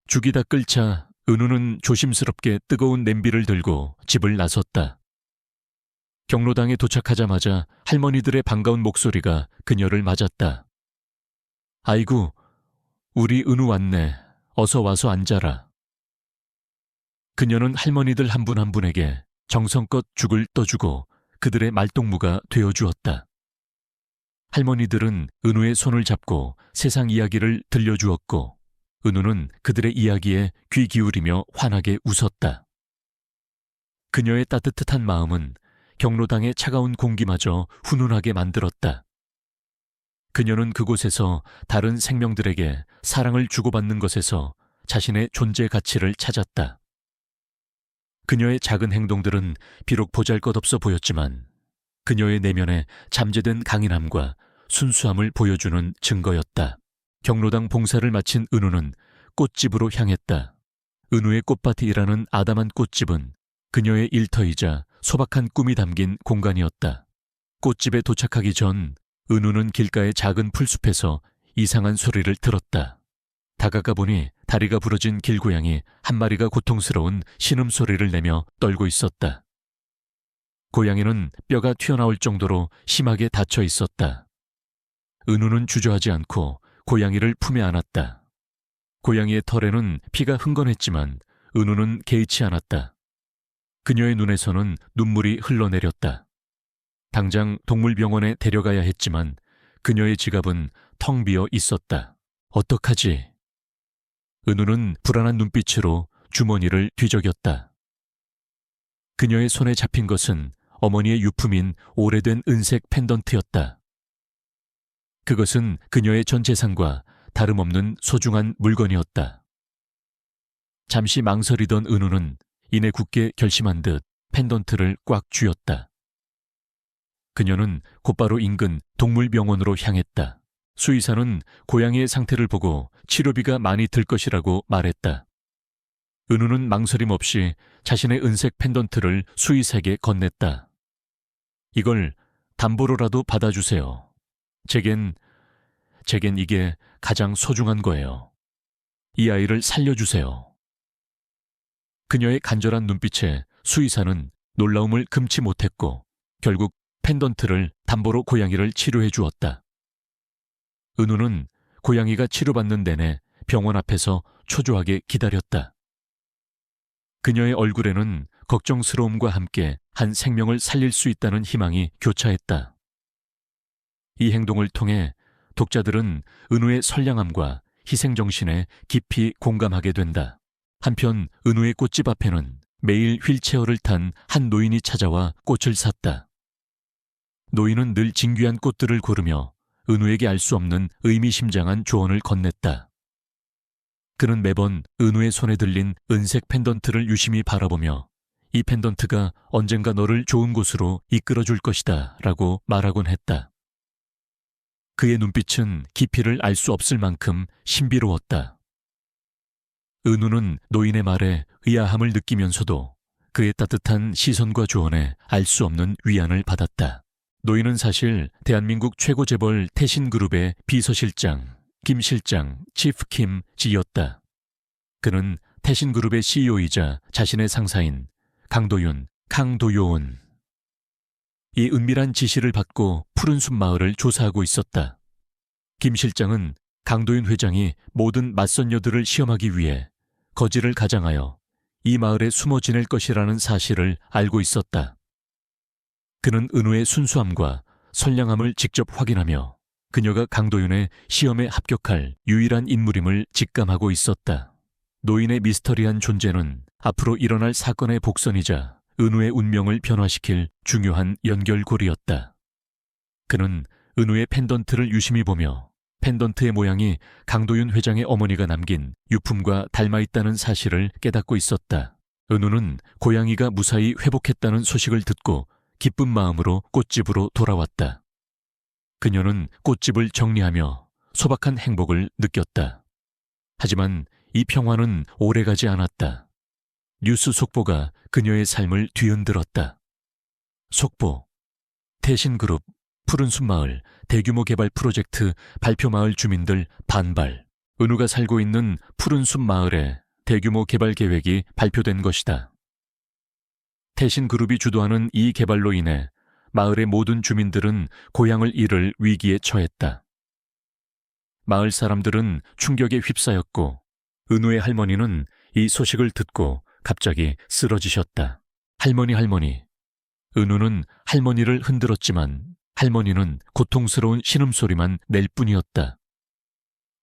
죽이 다 끓자 은우는 조심스럽게 뜨거운 냄비를 들고 집을 나섰다. 경로당에 도착하자마자 할머니들의 반가운 목소리가 그녀를 맞았다. 아이고, 우리 은우 왔네. 어서 와서 앉아라. 그녀는 할머니들 한 분 한 분에게 정성껏 죽을 떠주고 그들의 말동무가 되어주었다. 할머니들은 은우의 손을 잡고 세상 이야기를 들려주었고 은우는 그들의 이야기에 귀 기울이며 환하게 웃었다. 그녀의 따뜻한 마음은 경로당의 차가운 공기마저 훈훈하게 만들었다. 그녀는 그곳에서 다른 생명들에게 사랑을 주고받는 것에서 자신의 존재 가치를 찾았다. 그녀의 작은 행동들은 비록 보잘것없어 보였지만 그녀의 내면에 잠재된 강인함과 순수함을 보여주는 증거였다. 경로당 봉사를 마친 은우는 꽃집으로 향했다. 은우의 꽃밭이라는 아담한 꽃집은 그녀의 일터이자 소박한 꿈이 담긴 공간이었다. 꽃집에 도착하기 전 은우는 길가의 작은 풀숲에서 이상한 소리를 들었다. 다가가 보니 다리가 부러진 길고양이 한 마리가 고통스러운 신음소리를 내며 떨고 있었다. 고양이는 뼈가 튀어나올 정도로 심하게 다쳐 있었다. 은우는 주저하지 않고 고양이를 품에 안았다. 고양이의 털에는 피가 흥건했지만 은우는 개의치 않았다. 그녀의 눈에서는 눈물이 흘러내렸다. 당장 동물병원에 데려가야 했지만 그녀의 지갑은 텅 비어 있었다. 어떡하지? 은우는 불안한 눈빛으로 주머니를 뒤적였다. 그녀의 손에 잡힌 것은 어머니의 유품인 오래된 은색 펜던트였다. 그것은 그녀의 전 재산과 다름없는 소중한 물건이었다. 잠시 망설이던 은우는 이내 굳게 결심한 듯 펜던트를 꽉 쥐었다. 그녀는 곧바로 인근 동물병원으로 향했다. 수의사는 고양이의 상태를 보고 치료비가 많이 들 것이라고 말했다. 은우는 망설임 없이 자신의 은색 펜던트를 수의사에게 건넸다. 이걸 담보로라도 받아주세요. 제겐 이게 가장 소중한 거예요. 이 아이를 살려주세요. 그녀의 간절한 눈빛에 수의사는 놀라움을 금치 못했고 결국 펜던트를 담보로 고양이를 치료해 주었다. 은우는 고양이가 치료받는 내내 병원 앞에서 초조하게 기다렸다. 그녀의 얼굴에는 걱정스러움과 함께 한 생명을 살릴 수 있다는 희망이 교차했다. 이 행동을 통해 독자들은 은우의 선량함과 희생정신에 깊이 공감하게 된다. 한편 은우의 꽃집 앞에는 매일 휠체어를 탄 한 노인이 찾아와 꽃을 샀다. 노인은 늘 진귀한 꽃들을 고르며 은우에게 알 수 없는 의미심장한 조언을 건넸다. 그는 매번 은우의 손에 들린 은색 펜던트를 유심히 바라보며 이 펜던트가 언젠가 너를 좋은 곳으로 이끌어줄 것이다 라고 말하곤 했다. 그의 눈빛은 깊이를 알 수 없을 만큼 신비로웠다. 은우는 노인의 말에 의아함을 느끼면서도 그의 따뜻한 시선과 조언에 알 수 없는 위안을 받았다. 노인은 사실 대한민국 최고 재벌 태신그룹의 비서실장, 김 실장, 치프 킴 지였다. 그는 태신그룹의 CEO이자 자신의 상사인 강도윤, 이 은밀한 지시를 받고 푸른숲 마을을 조사하고 있었다. 김 실장은 강도윤 회장이 모든 맞선녀들을 시험하기 위해 거지를 가장하여 이 마을에 숨어 지낼 것이라는 사실을 알고 있었다. 그는 은우의 순수함과 선량함을 직접 확인하며 그녀가 강도윤의 시험에 합격할 유일한 인물임을 직감하고 있었다. 노인의 미스터리한 존재는 앞으로 일어날 사건의 복선이자 은우의 운명을 변화시킬 중요한 연결고리였다. 그는 은우의 펜던트를 유심히 보며 펜던트의 모양이 강도윤 회장의 어머니가 남긴 유품과 닮아있다는 사실을 깨닫고 있었다. 은우는 고양이가 무사히 회복했다는 소식을 듣고 기쁜 마음으로 꽃집으로 돌아왔다. 그녀는 꽃집을 정리하며 소박한 행복을 느꼈다. 하지만 이 평화는 오래가지 않았다. 뉴스 속보가 그녀의 삶을 뒤흔들었다. 속보, 태신그룹, 푸른숲마을, 대규모 개발 프로젝트 발표마을 주민들 반발, 은우가 살고 있는 푸른 숲 마을에 대규모 개발 계획이 발표된 것이다. 태신그룹이 주도하는 이 개발로 인해 마을의 모든 주민들은 고향을 잃을 위기에 처했다. 마을 사람들은 충격에 휩싸였고 은우의 할머니는 이 소식을 듣고 갑자기 쓰러지셨다. 할머니. 은우는 할머니를 흔들었지만 할머니는 고통스러운 신음소리만 낼 뿐이었다.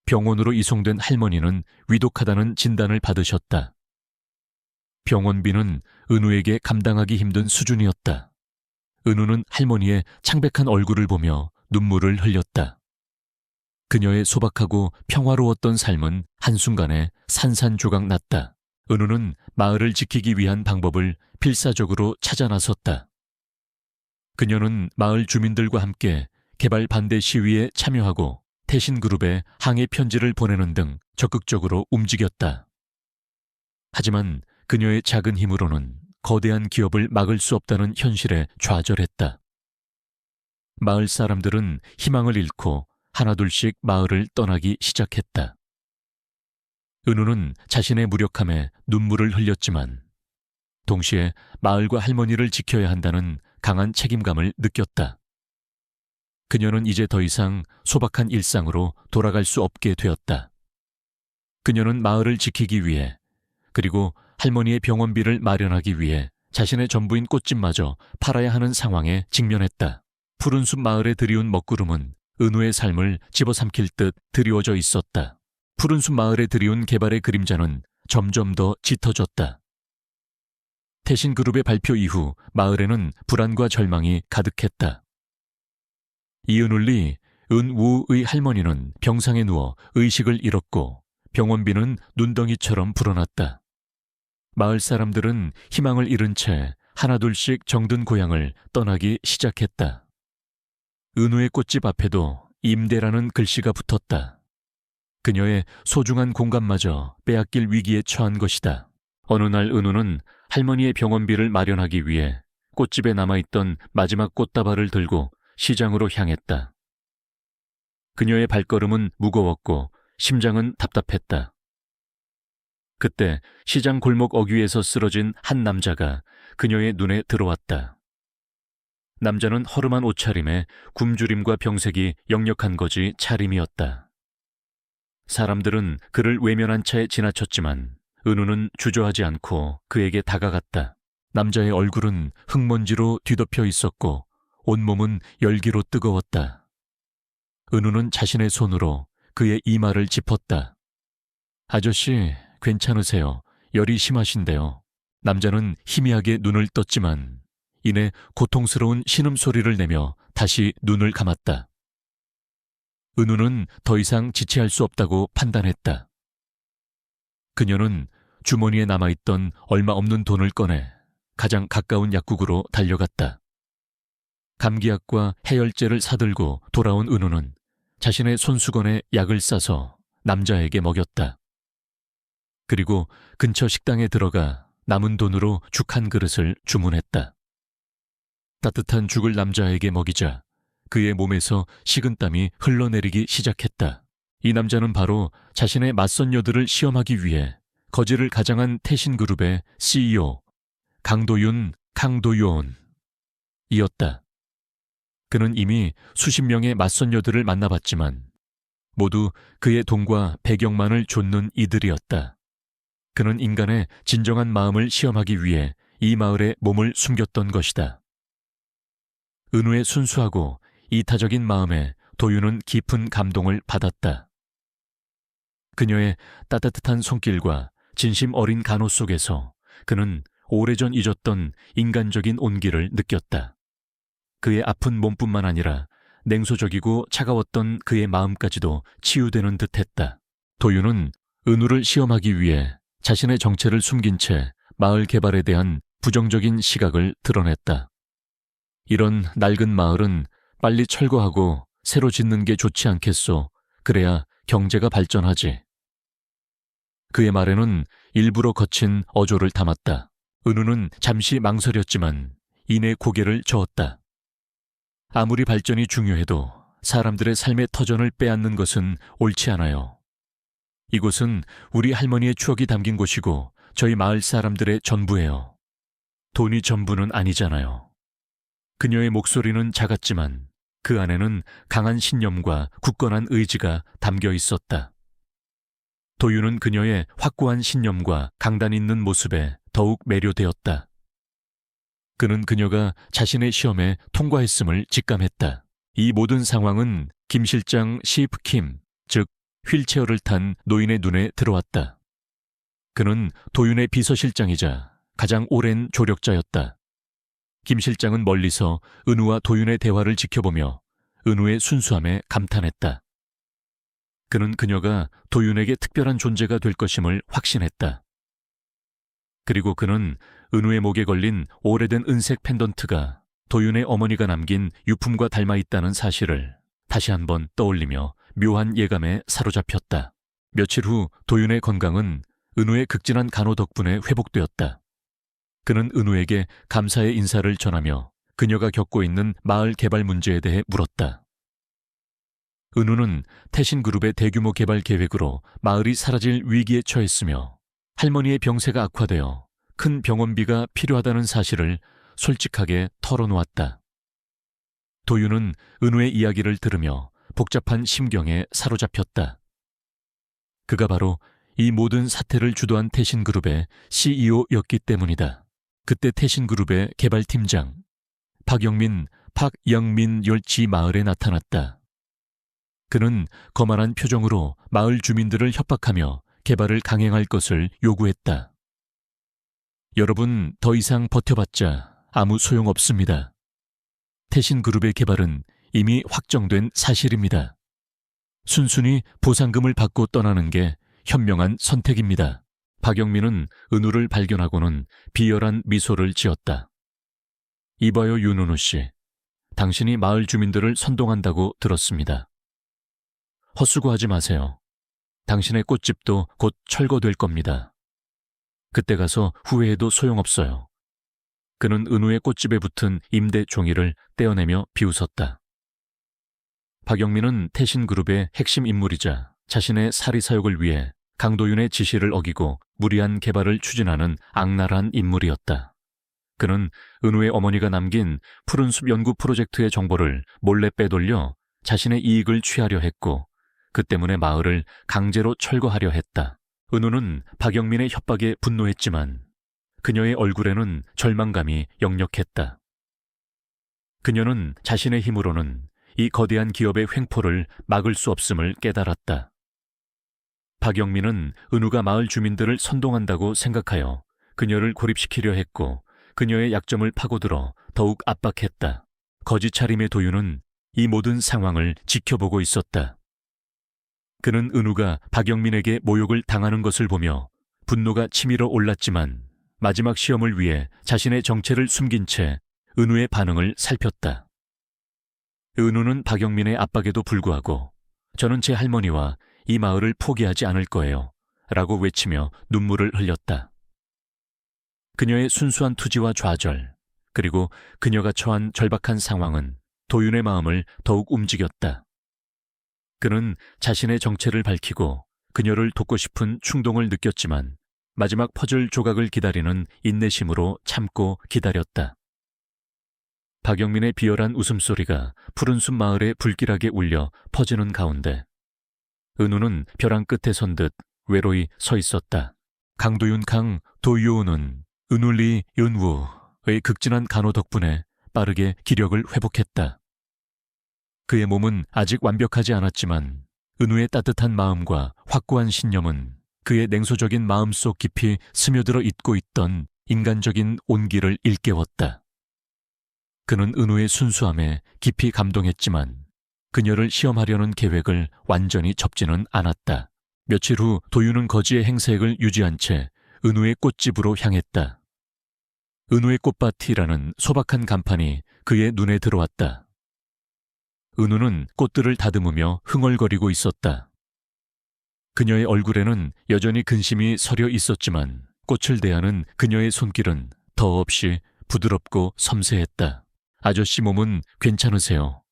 병원으로 이송된 할머니는 위독하다는 진단을 받으셨다. 병원비는 은우에게 감당하기 힘든 수준이었다. 은우는 할머니의 창백한 얼굴을 보며 눈물을 흘렸다. 그녀의 소박하고 평화로웠던 삶은 한순간에 산산조각 났다. 은우는 마을을 지키기 위한 방법을 필사적으로 찾아 나섰다. 그녀는 마을 주민들과 함께 개발 반대 시위에 참여하고 태신그룹에 항해 편지를 보내는 등 적극적으로 움직였다. 하지만 그녀의 작은 힘으로는 거대한 기업을 막을 수 없다는 현실에 좌절했다. 마을 사람들은 희망을 잃고 하나둘씩 마을을 떠나기 시작했다. 은우는 자신의 무력함에 눈물을 흘렸지만 동시에 마을과 할머니를 지켜야 한다는 강한 책임감을 느꼈다. 그녀는 이제 더 이상 소박한 일상으로 돌아갈 수 없게 되었다. 그녀는 마을을 지키기 위해 그리고 할머니의 병원비를 마련하기 위해 자신의 전부인 꽃집마저 팔아야 하는 상황에 직면했다. 푸른 숲 마을에 드리운 먹구름은 은우의 삶을 집어삼킬 듯 드리워져 있었다. 푸른 숲 마을에 드리운 개발의 그림자는 점점 더 짙어졌다. 태신그룹의 발표 이후 마을에는 불안과 절망이 가득했다. 이은울리, 은우의 할머니는 병상에 누워 의식을 잃었고 병원비는 눈덩이처럼 불어났다. 마을 사람들은 희망을 잃은 채 하나둘씩 정든 고향을 떠나기 시작했다. 은우의 꽃집 앞에도 임대라는 글씨가 붙었다. 그녀의 소중한 공간마저 빼앗길 위기에 처한 것이다. 어느 날 은우는 할머니의 병원비를 마련하기 위해 꽃집에 남아있던 마지막 꽃다발을 들고 시장으로 향했다. 그녀의 발걸음은 무거웠고 심장은 답답했다. 그때 시장 골목 어귀에서 쓰러진 한 남자가 그녀의 눈에 들어왔다. 남자는 허름한 옷차림에 굶주림과 병색이 역력한 것이 차림이었다. 사람들은 그를 외면한 채 지나쳤지만 은우는 주저하지 않고 그에게 다가갔다. 남자의 얼굴은 흙먼지로 뒤덮여 있었고 온몸은 열기로 뜨거웠다. 은우는 자신의 손으로 그의 이마를 짚었다. 아저씨, 괜찮으세요? 열이 심하신데요. 남자는 희미하게 눈을 떴지만 이내 고통스러운 신음소리를 내며 다시 눈을 감았다. 은우는 더 이상 지체할 수 없다고 판단했다. 그녀는 주머니에 남아있던 얼마 없는 돈을 꺼내 가장 가까운 약국으로 달려갔다. 감기약과 해열제를 사들고 돌아온 은우는 자신의 손수건에 약을 싸서 남자에게 먹였다. 그리고 근처 식당에 들어가 남은 돈으로 죽 한 그릇을 주문했다. 따뜻한 죽을 남자에게 먹이자 그의 몸에서 식은땀이 흘러내리기 시작했다. 이 남자는 바로 자신의 맞선녀들을 시험하기 위해 거지를 가장한 태신그룹의 CEO 강도윤이었다. 그는 이미 수십 명의 맞선녀들을 만나봤지만 모두 그의 돈과 배경만을 좇는 이들이었다. 그는 인간의 진정한 마음을 시험하기 위해 이 마을에 몸을 숨겼던 것이다. 은우의 순수하고 이타적인 마음에 도윤은 깊은 감동을 받았다. 그녀의 따뜻한 손길과 진심 어린 간호 속에서 그는 오래전 잊었던 인간적인 온기를 느꼈다. 그의 아픈 몸뿐만 아니라 냉소적이고 차가웠던 그의 마음까지도 치유되는 듯했다. 도윤은 은우를 시험하기 위해 자신의 정체를 숨긴 채 마을 개발에 대한 부정적인 시각을 드러냈다. 이런 낡은 마을은 빨리 철거하고 새로 짓는 게 좋지 않겠소. 그래야 경제가 발전하지. 그의 말에는 일부러 거친 어조를 담았다. 은우는 잠시 망설였지만 이내 고개를 저었다. 아무리 발전이 중요해도 사람들의 삶의 터전을 빼앗는 것은 옳지 않아요. 이곳은 우리 할머니의 추억이 담긴 곳이고 저희 마을 사람들의 전부예요. 돈이 전부는 아니잖아요. 그녀의 목소리는 작았지만 그 안에는 강한 신념과 굳건한 의지가 담겨 있었다. 도윤은 그녀의 확고한 신념과 강단 있는 모습에 더욱 매료되었다. 그는 그녀가 자신의 시험에 통과했음을 직감했다. 이 모든 상황은 김 실장 시프 킴, 즉 휠체어를 탄 노인의 눈에 들어왔다. 그는 도윤의 비서실장이자 가장 오랜 조력자였다. 김 실장은 멀리서 은우와 도윤의 대화를 지켜보며 은우의 순수함에 감탄했다. 그는 그녀가 도윤에게 특별한 존재가 될 것임을 확신했다. 그리고 그는 은우의 목에 걸린 오래된 은색 펜던트가 도윤의 어머니가 남긴 유품과 닮아 있다는 사실을 다시 한번 떠올리며 묘한 예감에 사로잡혔다. 며칠 후 도윤의 건강은 은우의 극진한 간호 덕분에 회복되었다. 그는 은우에게 감사의 인사를 전하며 그녀가 겪고 있는 마을 개발 문제에 대해 물었다. 은우는 태신그룹의 대규모 개발 계획으로 마을이 사라질 위기에 처했으며 할머니의 병세가 악화되어 큰 병원비가 필요하다는 사실을 솔직하게 털어놓았다. 도윤은 은우의 이야기를 들으며 복잡한 심경에 사로잡혔다. 그가 바로 이 모든 사태를 주도한 태신그룹의 CEO였기 때문이다. 그때 태신그룹의 개발팀장 박영민 열지 마을에 나타났다. 그는 거만한 표정으로 마을 주민들을 협박하며 개발을 강행할 것을 요구했다. 여러분, 더 이상 버텨봤자 아무 소용없습니다. 태신그룹의 개발은 이미 확정된 사실입니다. 순순히 보상금을 받고 떠나는 게 현명한 선택입니다. 박영민은 은우를 발견하고는 비열한 미소를 지었다. 이봐요, 윤은우 씨. 당신이 마을 주민들을 선동한다고 들었습니다. 헛수고하지 마세요. 당신의 꽃집도 곧 철거될 겁니다. 그때 가서 후회해도 소용없어요. 그는 은우의 꽃집에 붙은 임대 종이를 떼어내며 비웃었다. 박영민은 태신그룹의 핵심 인물이자 자신의 사리 사욕을 위해 강도윤의 지시를 어기고 무리한 개발을 추진하는 악랄한 인물이었다. 그는 은우의 어머니가 남긴 푸른숲 연구 프로젝트의 정보를 몰래 빼돌려 자신의 이익을 취하려 했고 그 때문에 마을을 강제로 철거하려 했다. 은우는 박영민의 협박에 분노했지만 그녀의 얼굴에는 절망감이 역력했다. 그녀는 자신의 힘으로는 이 거대한 기업의 횡포를 막을 수 없음을 깨달았다. 박영민은 은우가 마을 주민들을 선동한다고 생각하여 그녀를 고립시키려 했고 그녀의 약점을 파고들어 더욱 압박했다. 거짓 차림의 도윤은 이 모든 상황을 지켜보고 있었다. 그는 은우가 박영민에게 모욕을 당하는 것을 보며 분노가 치밀어 올랐지만 마지막 시험을 위해 자신의 정체를 숨긴 채 은우의 반응을 살폈다. 은우는 박영민의 압박에도 불구하고 저는 제 할머니와 이 마을을 포기하지 않을 거예요 라고 외치며 눈물을 흘렸다. 그녀의 순수한 투지와 좌절, 그리고 그녀가 처한 절박한 상황은 도윤의 마음을 더욱 움직였다. 그는 자신의 정체를 밝히고 그녀를 돕고 싶은 충동을 느꼈지만 마지막 퍼즐 조각을 기다리는 인내심으로 참고 기다렸다. 박영민의 비열한 웃음소리가 푸른숲 마을에 불길하게 울려 퍼지는 가운데 은우는 벼랑 끝에 선 듯 외로이 서 있었다. 강도윤 도유는 은울리 윤우의 극진한 간호 덕분에 빠르게 기력을 회복했다. 그의 몸은 아직 완벽하지 않았지만 은우의 따뜻한 마음과 확고한 신념은 그의 냉소적인 마음속 깊이 스며들어 있고 있던 인간적인 온기를 일깨웠다. 그는 은우의 순수함에 깊이 감동했지만 그녀를 시험하려는 계획을 완전히 접지는 않았다. 며칠 후 도윤은 거지의 행색을 유지한 채 은우의 꽃집으로 향했다. 은우의 꽃밭이라는 소박한 간판이 그의 눈에 들어왔다. 은우는 꽃들을 다듬으며 흥얼거리고 있었다. 그녀의 얼굴에는 여전히 근심이 서려 있었지만 꽃을 대하는 그녀의 손길은 더없이 부드럽고 섬세했다. 아저씨 몸은 괜찮으세요?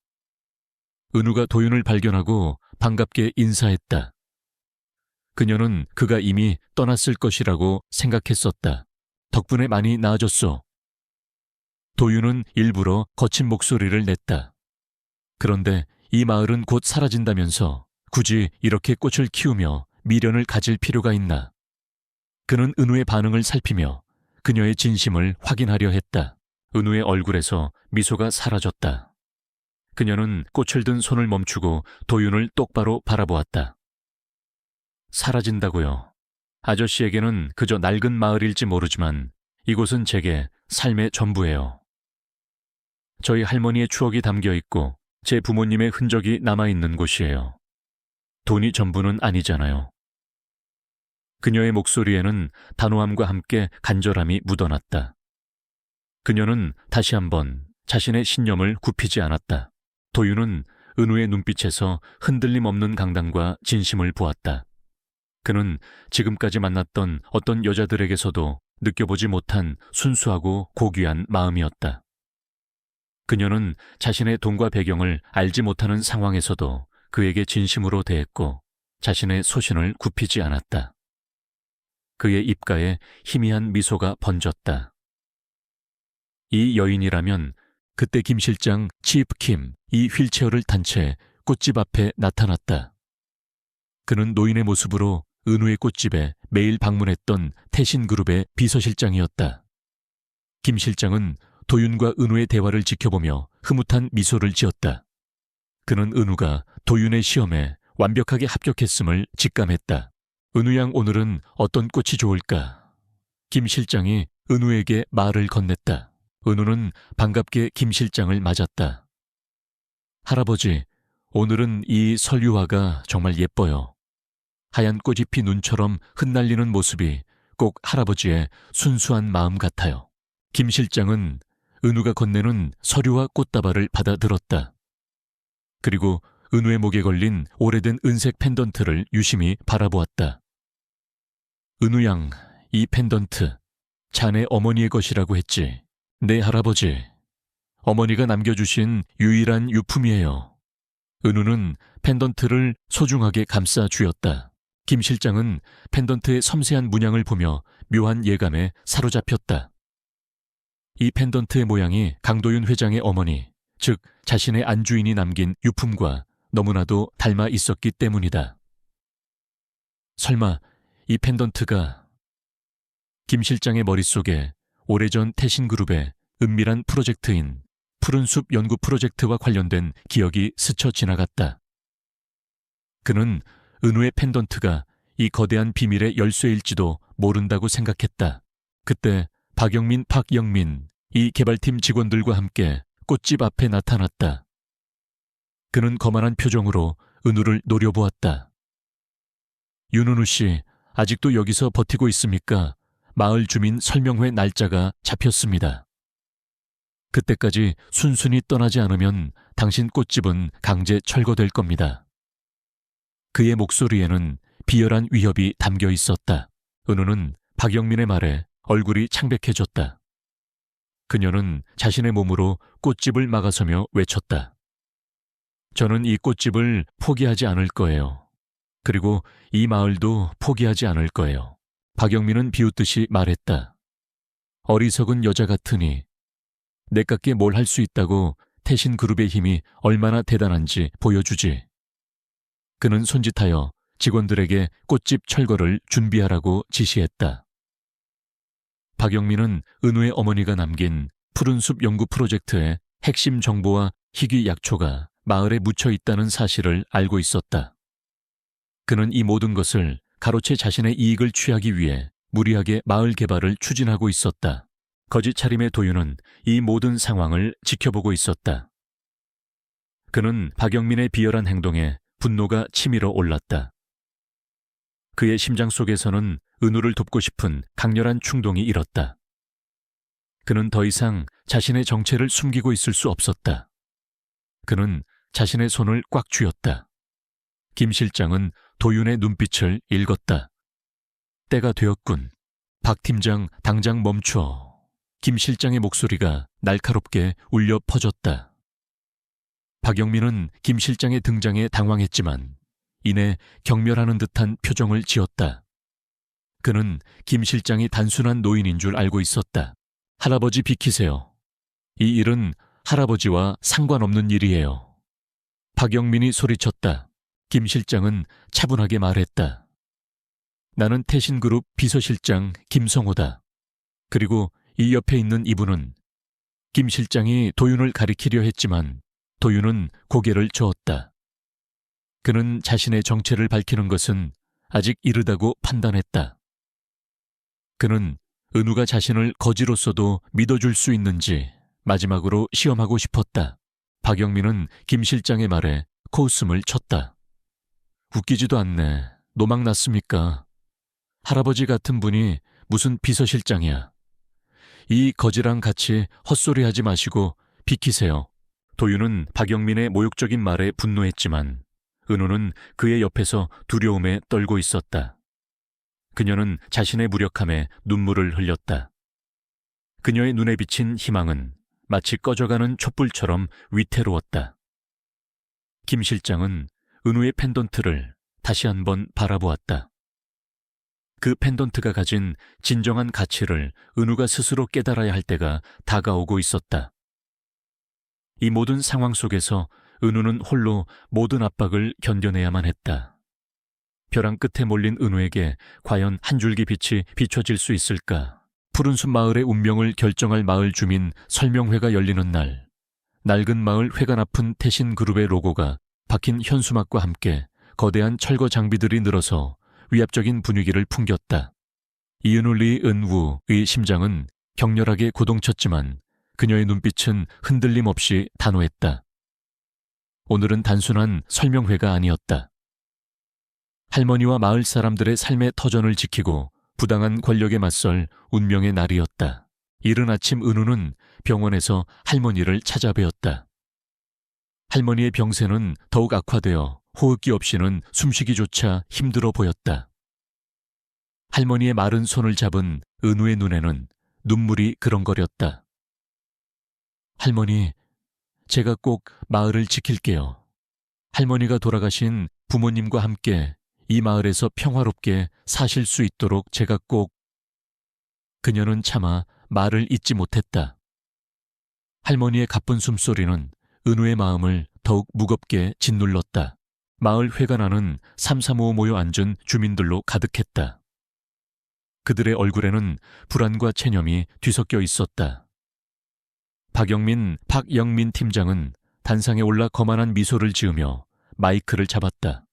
은우가 도윤을 발견하고 반갑게 인사했다. 그녀는 그가 이미 떠났을 것이라고 생각했었다. 덕분에 많이 나아졌소. 도윤은 일부러 거친 목소리를 냈다. 그런데 이 마을은 곧 사라진다면서 굳이 이렇게 꽃을 키우며 미련을 가질 필요가 있나? 그는 은우의 반응을 살피며 그녀의 진심을 확인하려 했다. 은우의 얼굴에서 미소가 사라졌다. 그녀는 꽃을 든 손을 멈추고 도윤을 똑바로 바라보았다. 사라진다고요. 아저씨에게는 그저 낡은 마을일지 모르지만 이곳은 제게 삶의 전부예요. 저희 할머니의 추억이 담겨 있고 제 부모님의 흔적이 남아있는 곳이에요. 돈이 전부는 아니잖아요. 그녀의 목소리에는 단호함과 함께 간절함이 묻어났다. 그녀는 다시 한번 자신의 신념을 굽히지 않았다. 도윤은 은우의 눈빛에서 흔들림 없는 강단과 진심을 보았다. 그는 지금까지 만났던 어떤 여자들에게서도 느껴보지 못한 순수하고 고귀한 마음이었다. 그녀는 자신의 돈과 배경을 알지 못하는 상황에서도 그에게 진심으로 대했고 자신의 소신을 굽히지 않았다. 그의 입가에 희미한 미소가 번졌다. 이 여인이라면 그때 김 실장 치프킴 이 휠체어를 탄 채 꽃집 앞에 나타났다. 그는 노인의 모습으로 은우의 꽃집에 매일 방문했던 태신그룹의 비서실장이었다. 김 실장은 도윤과 은우의 대화를 지켜보며 흐뭇한 미소를 지었다. 그는 은우가 도윤의 시험에 완벽하게 합격했음을 직감했다. 은우 양 오늘은 어떤 꽃이 좋을까? 김 실장이 은우에게 말을 건넸다. 은우는 반갑게 김 실장을 맞았다. 할아버지, 오늘은 이 설유화가 정말 예뻐요. 하얀 꽃잎이 눈처럼 흩날리는 모습이 꼭 할아버지의 순수한 마음 같아요. 김 실장은 은우가 건네는 서류와 꽃다발을 받아들었다. 그리고 은우의 목에 걸린 오래된 은색 펜던트를 유심히 바라보았다. 은우 양, 이 펜던트, 자네 어머니의 것이라고 했지. 네, 할아버지. 어머니가 남겨주신 유일한 유품이에요. 은우는 펜던트를 소중하게 감싸 쥐었다. 김 실장은 펜던트의 섬세한 문양을 보며 묘한 예감에 사로잡혔다. 이 펜던트의 모양이 강도윤 회장의 어머니, 즉 자신의 안주인이 남긴 유품과 너무나도 닮아 있었기 때문이다. 설마 이 펜던트가... 김 실장의 머릿속에 오래전 태신그룹의 은밀한 프로젝트인 푸른숲 연구 프로젝트와 관련된 기억이 스쳐 지나갔다. 그는 은우의 펜던트가 이 거대한 비밀의 열쇠일지도 모른다고 생각했다. 그때 박영민, 박영민, 이 개발팀 직원들과 함께 꽃집 앞에 나타났다. 그는 거만한 표정으로 은우를 노려보았다. 윤은우 씨, 아직도 여기서 버티고 있습니까? 마을 주민 설명회 날짜가 잡혔습니다. 그때까지 순순히 떠나지 않으면 당신 꽃집은 강제 철거될 겁니다. 그의 목소리에는 비열한 위협이 담겨 있었다. 은우는 박영민의 말에 얼굴이 창백해졌다. 그녀는 자신의 몸으로 꽃집을 막아서며 외쳤다. 저는 이 꽃집을 포기하지 않을 거예요. 그리고 이 마을도 포기하지 않을 거예요. 박영민은 비웃듯이 말했다. 어리석은 여자 같으니 내깎게 뭘 할 수 있다고 태신그룹의 힘이 얼마나 대단한지 보여주지. 그는 손짓하여 직원들에게 꽃집 철거를 준비하라고 지시했다. 박영민은 은우의 어머니가 남긴 푸른숲 연구 프로젝트의 핵심 정보와 희귀 약초가 마을에 묻혀 있다는 사실을 알고 있었다. 그는 이 모든 것을 가로채 자신의 이익을 취하기 위해 무리하게 마을 개발을 추진하고 있었다. 거짓 차림의 도윤은 이 모든 상황을 지켜보고 있었다. 그는 박영민의 비열한 행동에 분노가 치밀어 올랐다. 그의 심장 속에서는 은우를 돕고 싶은 강렬한 충동이 일었다. 그는 더 이상 자신의 정체를 숨기고 있을 수 없었다. 그는 자신의 손을 꽉 쥐었다. 김 실장은 도윤의 눈빛을 읽었다. 때가 되었군. 박 팀장, 당장 멈춰. 김 실장의 목소리가 날카롭게 울려 퍼졌다. 박영민은 김 실장의 등장에 당황했지만 이내 경멸하는 듯한 표정을 지었다. 그는 김 실장이 단순한 노인인 줄 알고 있었다. 할아버지 비키세요. 이 일은 할아버지와 상관없는 일이에요. 박영민이 소리쳤다. 김 실장은 차분하게 말했다. 나는 태신그룹 비서실장 김성호다. 그리고 이 옆에 있는 이분은 김 실장이 도윤을 가리키려 했지만 도윤은 고개를 저었다. 그는 자신의 정체를 밝히는 것은 아직 이르다고 판단했다. 그는 은우가 자신을 거지로서도 믿어줄 수 있는지 마지막으로 시험하고 싶었다. 박영민은 김 실장의 말에 코웃음을 쳤다. 웃기지도 않네. 노망 났습니까? 할아버지 같은 분이 무슨 비서실장이야. 이 거지랑 같이 헛소리하지 마시고 비키세요. 도윤은 박영민의 모욕적인 말에 분노했지만 은우는 그의 옆에서 두려움에 떨고 있었다. 그녀는 자신의 무력함에 눈물을 흘렸다. 그녀의 눈에 비친 희망은 마치 꺼져가는 촛불처럼 위태로웠다. 김 실장은 은우의 펜던트를 다시 한번 바라보았다. 그 펜던트가 가진 진정한 가치를 은우가 스스로 깨달아야 할 때가 다가오고 있었다. 이 모든 상황 속에서 은우는 홀로 모든 압박을 견뎌내야만 했다. 벼랑 끝에 몰린 은우에게 과연 한 줄기 빛이 비춰질 수 있을까? 푸른숲 마을의 운명을 결정할 마을 주민 설명회가 열리는 날, 낡은 마을 회관 앞은 태신그룹의 로고가 박힌 현수막과 함께 거대한 철거 장비들이 늘어서 위압적인 분위기를 풍겼다. 이은울리 은우의 심장은 격렬하게 고동쳤지만 그녀의 눈빛은 흔들림 없이 단호했다. 오늘은 단순한 설명회가 아니었다. 할머니와 마을 사람들의 삶의 터전을 지키고 부당한 권력에 맞설 운명의 날이었다. 이른 아침 은우는 병원에서 할머니를 찾아뵈었다. 할머니의 병세는 더욱 악화되어 호흡기 없이는 숨쉬기조차 힘들어 보였다. 할머니의 마른 손을 잡은 은우의 눈에는 눈물이 그렁거렸다. 할머니, 제가 꼭 마을을 지킬게요. 할머니가 돌아가신 부모님과 함께 이 마을에서 평화롭게 사실 수 있도록 제가 꼭... 그녀는 차마 말을 잇지 못했다. 할머니의 가쁜 숨소리는 은우의 마음을 더욱 무겁게 짓눌렀다. 마을 회관 안은 삼삼오오 모여 앉은 주민들로 가득했다. 그들의 얼굴에는 불안과 체념이 뒤섞여 있었다. 박영민 팀장은 단상에 올라 거만한 미소를 지으며 마이크를 잡았다.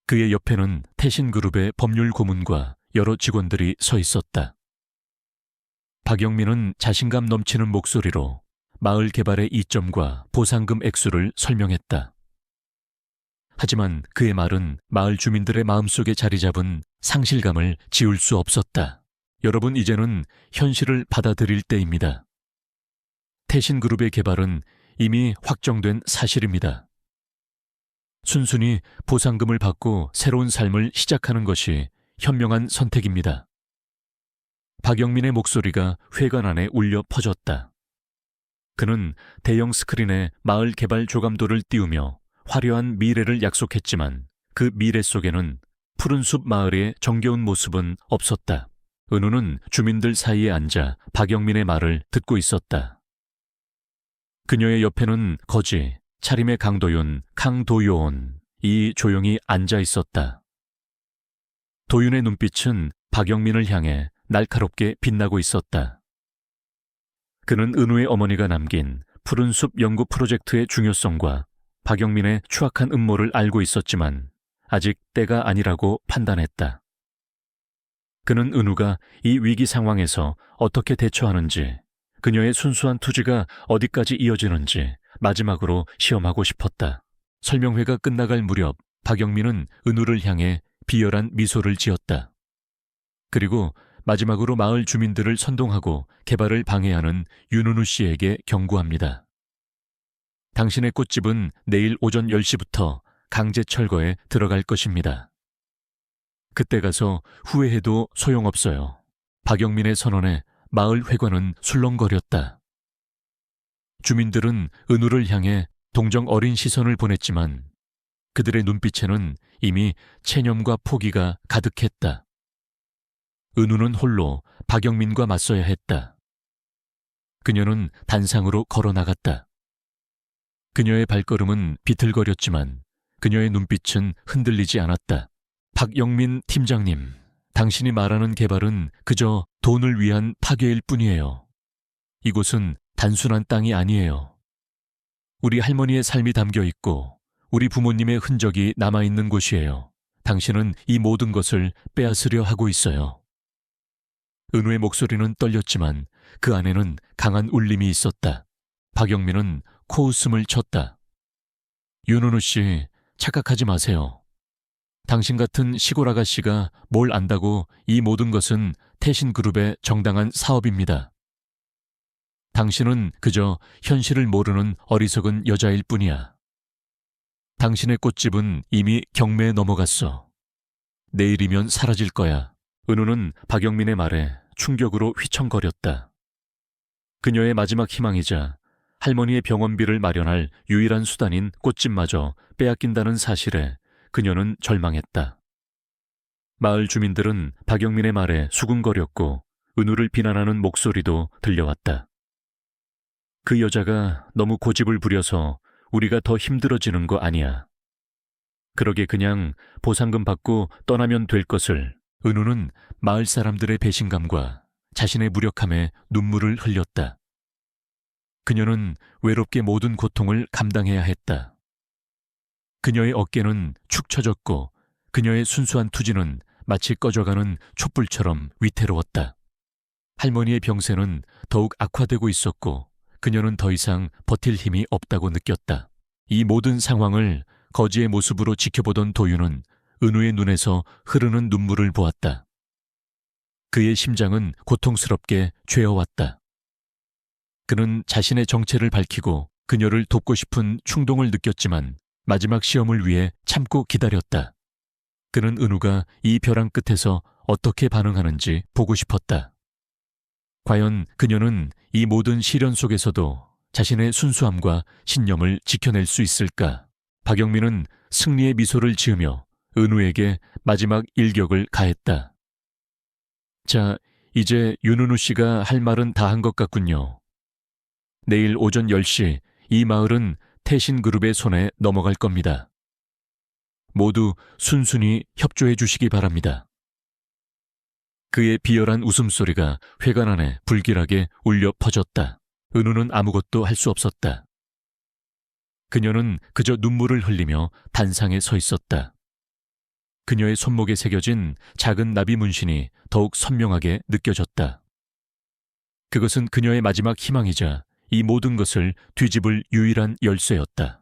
그의 옆에는 태신그룹의 법률 고문과 여러 직원들이 서 있었다. 박영민은 자신감 넘치는 목소리로 마을 개발의 이점과 보상금 액수를 설명했다. 하지만 그의 말은 마을 주민들의 마음속에 자리 잡은 상실감을 지울 수 없었다. 여러분, 이제는 현실을 받아들일 때입니다. 태신그룹의 개발은 이미 확정된 사실입니다. 순순히 보상금을 받고 새로운 삶을 시작하는 것이 현명한 선택입니다. 박영민의 목소리가 회관 안에 울려 퍼졌다. 그는 대형 스크린에 마을 개발 조감도를 띄우며 화려한 미래를 약속했지만 그 미래 속에는 푸른숲 마을의 정겨운 모습은 없었다. 은우는 주민들 사이에 앉아 박영민의 말을 듣고 있었다. 그녀의 옆에는 거지, 차림의 강도윤이 조용히 앉아 있었다. 도윤의 눈빛은 박영민을 향해 날카롭게 빛나고 있었다. 그는 은우의 어머니가 남긴 푸른숲 연구 프로젝트의 중요성과 박영민의 추악한 음모를 알고 있었지만 아직 때가 아니라고 판단했다. 그는 은우가 이 위기 상황에서 어떻게 대처하는지, 그녀의 순수한 투지가 어디까지 이어지는지 마지막으로 시험하고 싶었다. 설명회가 끝나갈 무렵 박영민은 은우를 향해 비열한 미소를 지었다. 그리고 마지막으로 마을 주민들을 선동하고 개발을 방해하는 윤은우 씨에게 경고합니다. 당신의 꽃집은 내일 오전 10시부터 강제 철거에 들어갈 것입니다. 그때 가서 후회해도 소용없어요. 박영민의 선언에 마을 회관은 술렁거렸다. 주민들은 은우를 향해 동정 어린 시선을 보냈지만 그들의 눈빛에는 이미 체념과 포기가 가득했다. 은우는 홀로 박영민과 맞서야 했다. 그녀는 단상으로 걸어 나갔다. 그녀의 발걸음은 비틀거렸지만 그녀의 눈빛은 흔들리지 않았다. 박영민 팀장님, 당신이 말하는 개발은 그저 돈을 위한 파괴일 뿐이에요. 이곳은 단순한 땅이 아니에요. 우리 할머니의 삶이 담겨 있고 우리 부모님의 흔적이 남아있는 곳이에요. 당신은 이 모든 것을 빼앗으려 하고 있어요. 은우의 목소리는 떨렸지만 그 안에는 강한 울림이 있었다. 박영민은 코웃음을 쳤다. 윤은우 씨, 착각하지 마세요. 당신 같은 시골 아가씨가 뭘 안다고 이 모든 것은 태신그룹의 정당한 사업입니다. 당신은 그저 현실을 모르는 어리석은 여자일 뿐이야. 당신의 꽃집은 이미 경매에 넘어갔어. 내일이면 사라질 거야. 은우는 박영민의 말에 충격으로 휘청거렸다. 그녀의 마지막 희망이자 할머니의 병원비를 마련할 유일한 수단인 꽃집마저 빼앗긴다는 사실에 그녀는 절망했다. 마을 주민들은 박영민의 말에 수군거렸고 은우를 비난하는 목소리도 들려왔다. 그 여자가 너무 고집을 부려서 우리가 더 힘들어지는 거 아니야. 그러게 그냥 보상금 받고 떠나면 될 것을. 은우는 마을 사람들의 배신감과 자신의 무력함에 눈물을 흘렸다. 그녀는 외롭게 모든 고통을 감당해야 했다. 그녀의 어깨는 축 처졌고 그녀의 순수한 투지는 마치 꺼져가는 촛불처럼 위태로웠다. 할머니의 병세는 더욱 악화되고 있었고 그녀는 더 이상 버틸 힘이 없다고 느꼈다. 이 모든 상황을 거지의 모습으로 지켜보던 도윤은 은우의 눈에서 흐르는 눈물을 보았다. 그의 심장은 고통스럽게 죄어왔다. 그는 자신의 정체를 밝히고 그녀를 돕고 싶은 충동을 느꼈지만 마지막 시험을 위해 참고 기다렸다. 그는 은우가 이 벼랑 끝에서 어떻게 반응하는지 보고 싶었다. 과연 그녀는 이 모든 시련 속에서도 자신의 순수함과 신념을 지켜낼 수 있을까? 박영민은 승리의 미소를 지으며 은우에게 마지막 일격을 가했다. 자, 이제 윤은우 씨가 할 말은 다 한 것 같군요. 내일 오전 10시 이 마을은 태신그룹의 손에 넘어갈 겁니다. 모두 순순히 협조해 주시기 바랍니다. 그의 비열한 웃음소리가 회관 안에 불길하게 울려 퍼졌다. 은우는 아무것도 할 수 없었다. 그녀는 그저 눈물을 흘리며 단상에 서 있었다. 그녀의 손목에 새겨진 작은 나비 문신이 더욱 선명하게 느껴졌다. 그것은 그녀의 마지막 희망이자 이 모든 것을 뒤집을 유일한 열쇠였다.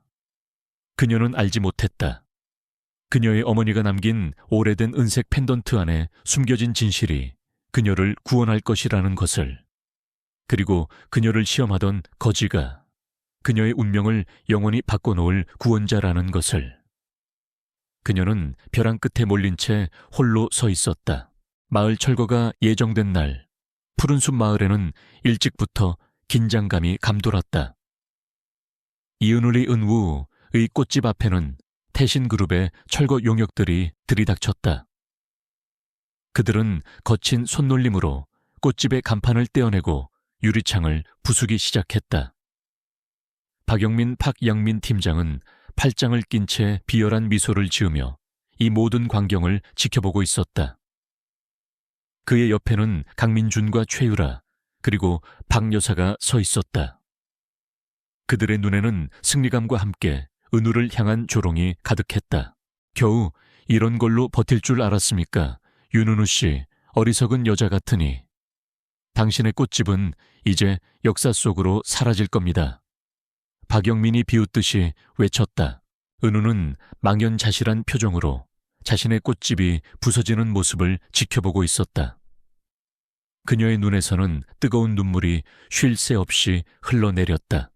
그녀는 알지 못했다. 그녀의 어머니가 남긴 오래된 은색 펜던트 안에 숨겨진 진실이 그녀를 구원할 것이라는 것을, 그리고 그녀를 시험하던 거지가 그녀의 운명을 영원히 바꿔놓을 구원자라는 것을. 그녀는 벼랑 끝에 몰린 채 홀로 서 있었다. 마을 철거가 예정된 날, 푸른숲 마을에는 일찍부터 긴장감이 감돌았다. 이은우리 은우의 꽃집 앞에는 태신그룹의 철거 용역들이 들이닥쳤다. 그들은 거친 손놀림으로 꽃집의 간판을 떼어내고 유리창을 부수기 시작했다. 박영민 박양민 팀장은 팔짱을 낀 채 비열한 미소를 지으며 이 모든 광경을 지켜보고 있었다. 그의 옆에는 강민준과 최유라, 그리고 박 여사가 서 있었다. 그들의 눈에는 승리감과 함께 은우를 향한 조롱이 가득했다. 겨우 이런 걸로 버틸 줄 알았습니까? 윤은우 씨, 어리석은 여자 같으니. 당신의 꽃집은 이제 역사 속으로 사라질 겁니다. 박영민이 비웃듯이 외쳤다. 은우는 망연자실한 표정으로 자신의 꽃집이 부서지는 모습을 지켜보고 있었다. 그녀의 눈에서는 뜨거운 눈물이 쉴 새 없이 흘러내렸다.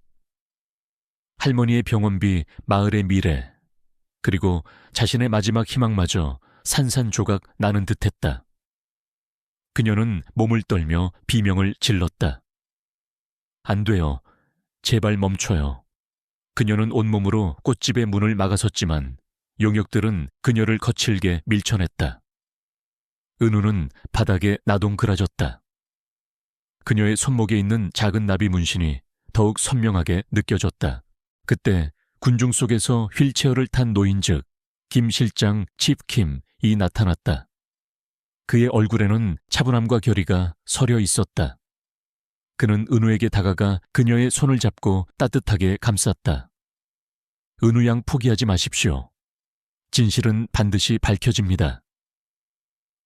할머니의 병원비, 마을의 미래, 그리고 자신의 마지막 희망마저 산산조각 나는 듯했다. 그녀는 몸을 떨며 비명을 질렀다. 안 돼요. 제발 멈춰요. 그녀는 온몸으로 꽃집의 문을 막아섰지만 용역들은 그녀를 거칠게 밀쳐냈다. 은우는 바닥에 나동그라졌다. 그녀의 손목에 있는 작은 나비 문신이 더욱 선명하게 느껴졌다. 그때 군중 속에서 휠체어를 탄 노인 즉 김 실장 칩킴이 나타났다. 그의 얼굴에는 차분함과 결의가 서려 있었다. 그는 은우에게 다가가 그녀의 손을 잡고 따뜻하게 감쌌다. 은우 양 포기하지 마십시오. 진실은 반드시 밝혀집니다.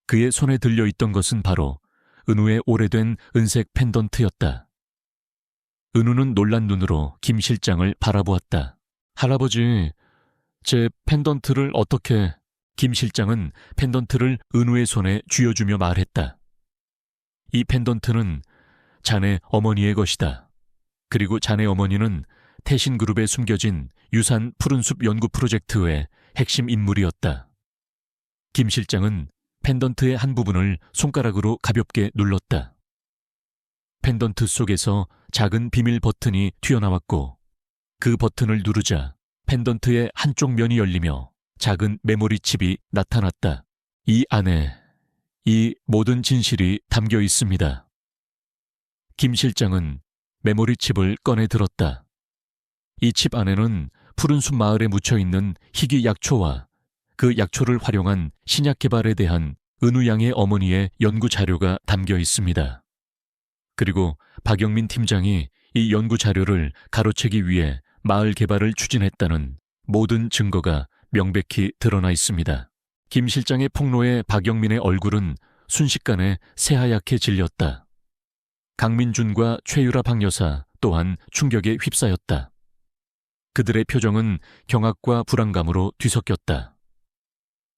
그의 손에 들려있던 것은 바로 은우의 오래된 은색 펜던트였다. 은우는 놀란 눈으로 김 실장을 바라보았다. 할아버지, 제 펜던트를 어떻게... 김 실장은 펜던트를 은우의 손에 쥐어주며 말했다. 이 펜던트는 자네 어머니의 것이다. 그리고 자네 어머니는 태신그룹에 숨겨진 유산 푸른숲 연구 프로젝트의 핵심 인물이었다. 김 실장은 펜던트의 한 부분을 손가락으로 가볍게 눌렀다. 펜던트 속에서 작은 비밀 버튼이 튀어나왔고 그 버튼을 누르자 펜던트의 한쪽 면이 열리며 작은 메모리 칩이 나타났다. 이 안에 이 모든 진실이 담겨 있습니다. 김 실장은 메모리 칩을 꺼내 들었다. 이 칩 안에는 푸른숲 마을에 묻혀있는 희귀 약초와 그 약초를 활용한 신약 개발에 대한 은우 양의 어머니의 연구 자료가 담겨 있습니다. 그리고 박영민 팀장이 이 연구 자료를 가로채기 위해 마을 개발을 추진했다는 모든 증거가 명백히 드러나 있습니다. 김 실장의 폭로에 박영민의 얼굴은 순식간에 새하얗게 질렸다. 강민준과 최유라 박여사 또한 충격에 휩싸였다. 그들의 표정은 경악과 불안감으로 뒤섞였다.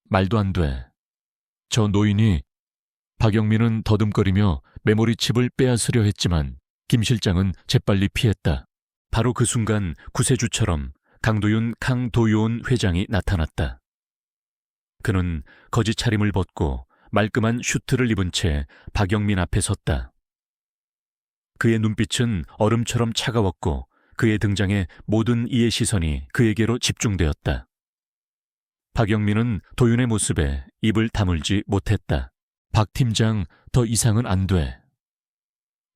말도 안 돼. 저 노인이... 박영민은 더듬거리며 메모리 칩을 빼앗으려 했지만 김 실장은 재빨리 피했다. 바로 그 순간 구세주처럼 강도윤 강도요온 회장이 나타났다. 그는 거짓 차림을 벗고 말끔한 슈트를 입은 채 박영민 앞에 섰다. 그의 눈빛은 얼음처럼 차가웠고 그의 등장에 모든 이의 시선이 그에게로 집중되었다. 박영민은 도윤의 모습에 입을 다물지 못했다. 박 팀장, 더 이상은 안 돼.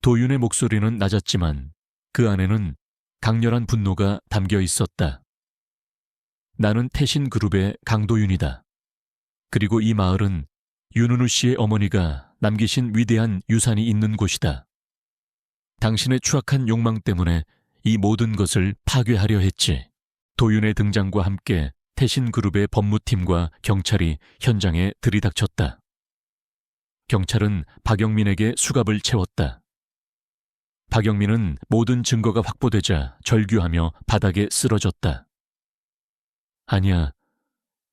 도윤의 목소리는 낮았지만 그 안에는 강렬한 분노가 담겨 있었다. 나는 태신그룹의 강도윤이다. 그리고 이 마을은 윤은우 씨의 어머니가 남기신 위대한 유산이 있는 곳이다. 당신의 추악한 욕망 때문에 이 모든 것을 파괴하려 했지. 도윤의 등장과 함께 태신그룹의 법무팀과 경찰이 현장에 들이닥쳤다. 경찰은 박영민에게 수갑을 채웠다. 박영민은 모든 증거가 확보되자 절규하며 바닥에 쓰러졌다. 아니야,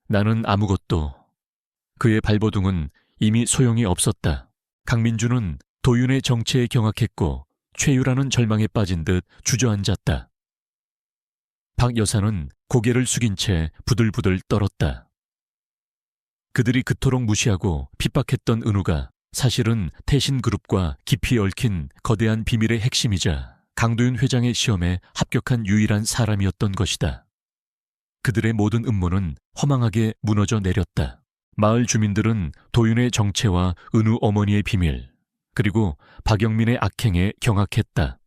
나는 아무것도... 그의 발버둥은 이미 소용이 없었다. 강민주는 도윤의 정체에 경악했고 최유라는 절망에 빠진 듯 주저앉았다. 박 여사는 고개를 숙인 채 부들부들 떨었다. 그들이 그토록 무시하고 핍박했던 은우가 사실은 태신그룹과 깊이 얽힌 거대한 비밀의 핵심이자 강도윤 회장의 시험에 합격한 유일한 사람이었던 것이다. 그들의 모든 음모는 허망하게 무너져 내렸다. 마을 주민들은 도윤의 정체와 은우 어머니의 비밀, 그리고 박영민의 악행에 경악했다.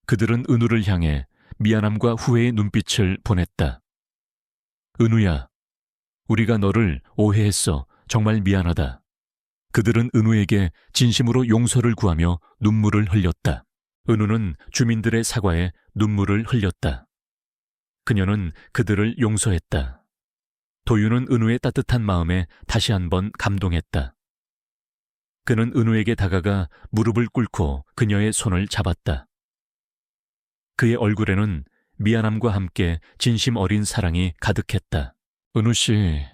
그들은 은우를 향해 미안함과 후회의 눈빛을 보냈다. 은우야, 우리가 너를 오해했어. 정말 미안하다. 그들은 은우에게 진심으로 용서를 구하며 눈물을 흘렸다. 은우는 주민들의 사과에 눈물을 흘렸다. 그녀는 그들을 용서했다. 도윤은 은우의 따뜻한 마음에 다시 한번 감동했다. 그는 은우에게 다가가 무릎을 꿇고 그녀의 손을 잡았다. 그의 얼굴에는 미안함과 함께 진심 어린 사랑이 가득했다. 은우 씨,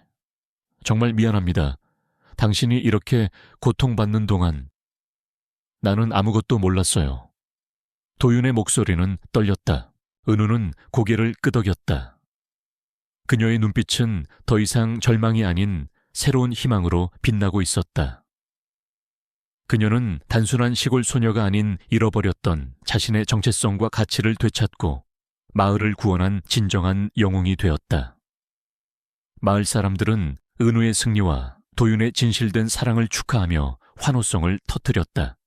정말 미안합니다. 당신이 이렇게 고통받는 동안 나는 아무것도 몰랐어요. 도윤의 목소리는 떨렸다. 은우는 고개를 끄덕였다. 그녀의 눈빛은 더 이상 절망이 아닌 새로운 희망으로 빛나고 있었다. 그녀는 단순한 시골 소녀가 아닌 잃어버렸던 자신의 정체성과 가치를 되찾고 마을을 구원한 진정한 영웅이 되었다. 마을 사람들은 은우의 승리와 도윤의 진실된 사랑을 축하하며 환호성을 터뜨렸다.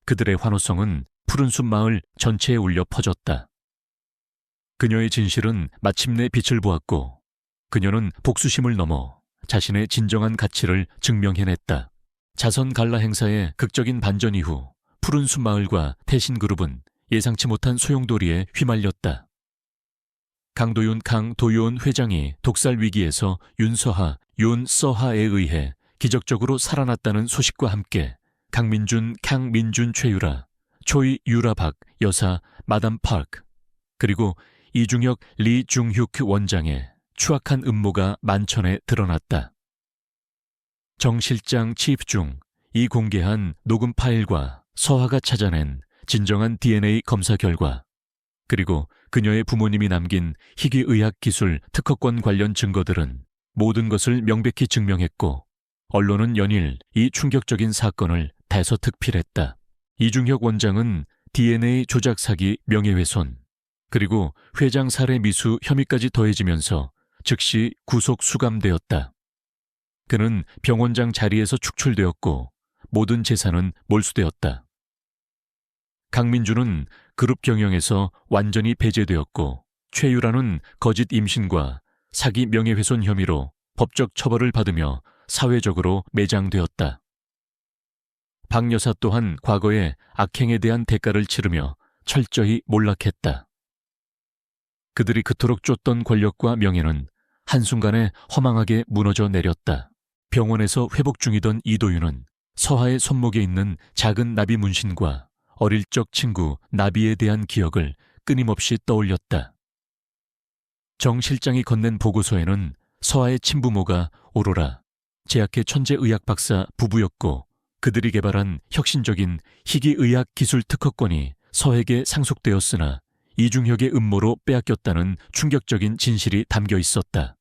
그들의 환호성은 푸른숲 마을 전체에 울려 퍼졌다. 그녀의 진실은 마침내 빛을 보았고 그녀는 복수심을 넘어 자신의 진정한 가치를 증명해냈다. 자선 갈라 행사의 극적인 반전 이후 푸른숲 마을과 태신그룹은 예상치 못한 소용돌이에 휘말렸다. 강도윤 강도윤 회장이 독살 위기에서 윤서하에 의해 기적적으로 살아났다는 소식과 함께 강민준 캉민준 최유라, 초이 유라박 여사 마담 파크, 그리고 이중혁 리중휴 원장의 추악한 음모가 만천에 드러났다. 정 실장 치입 중 이 공개한 녹음 파일과 서하가 찾아낸 진정한 DNA 검사 결과, 그리고 그녀의 부모님이 남긴 희귀의학기술 특허권 관련 증거들은 모든 것을 명백히 증명했고 언론은 연일 이 충격적인 사건을 대서특필했다. 이중혁 원장은 DNA 조작 사기 명예훼손, 그리고 회장 살해 미수 혐의까지 더해지면서 즉시 구속 수감되었다. 그는 병원장 자리에서 축출되었고 모든 재산은 몰수되었다. 강민주는 그룹 경영에서 완전히 배제되었고 최유라는 거짓 임신과 사기 명예훼손 혐의로 법적 처벌을 받으며 사회적으로 매장되었다. 박 여사 또한 과거의 악행에 대한 대가를 치르며 철저히 몰락했다. 그들이 그토록 쫓던 권력과 명예는 한순간에 허망하게 무너져 내렸다. 병원에서 회복 중이던 이도윤은 서하의 손목에 있는 작은 나비 문신과 어릴 적 친구 나비에 대한 기억을 끊임없이 떠올렸다. 정 실장이 건넨 보고서에는 서하의 친부모가 오로라, 제약회 천재의학 박사 부부였고 그들이 개발한 혁신적인 희귀의학 기술 특허권이 서에게 상속되었으나 이중혁의 음모로 빼앗겼다는 충격적인 진실이 담겨 있었다.